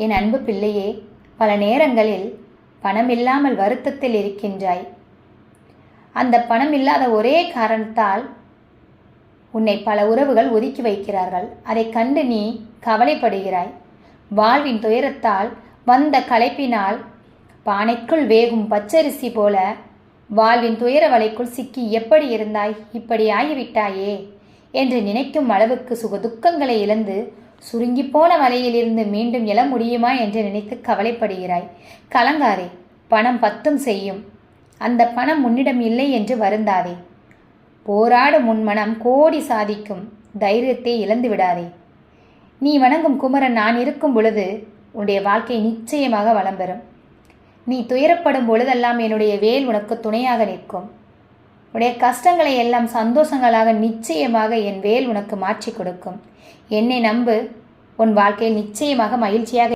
என் அன்பு பிள்ளையே, பல நேரங்களில் பணம் இல்லாமல் வருத்தத்தில் இருக்கின்றாய். அந்த பணம் இல்லாத ஒரே காரணத்தால் உன்னை பல உறவுகள் ஒதுக்கி வைக்கிறார்கள். அதை கண்டு நீ கவலைப்படுகிறாய். வாழ்வின் துயரத்தால் வந்த களைப்பினால் பானைக்குள் வேகும் பச்சரிசி போல வாழ்வின் துயர வலைக்குள் சிக்கி எப்படி இருந்தாய், இப்படி ஆகிவிட்டாயே என்று நினைக்கும் அளவுக்கு சுக துக்கங்களை இழந்து சுருங்கிப்போன வலையிலிருந்து மீண்டும் எழ முடியுமா என்று நினைத்து கவலைப்படுகிறாய். கலங்காதே, பணம் பத்தும் செய்யும். அந்த பணம் உன்னிடம் இல்லை என்று வருந்தாதே. போராடும் உன் மனம் கோடி சாதிக்கும். தைரியத்தை இழந்து விடாதே. நீ வணங்கும் குமரன் நான் இருக்கும் பொழுது உன்னுடைய வாழ்க்கை நிச்சயமாக வளம் பெறும். நீ துயரப்படும் பொழுதெல்லாம் என்னுடைய வேல் உனக்கு துணையாக நிற்கும். உன்னுடைய கஷ்டங்களை எல்லாம் சந்தோஷங்களாக நிச்சயமாக என் வேல் உனக்கு மாற்றி கொடுக்கும். என்னை நம்பு, உன் வாழ்க்கையில் நிச்சயமாக மகிழ்ச்சியாக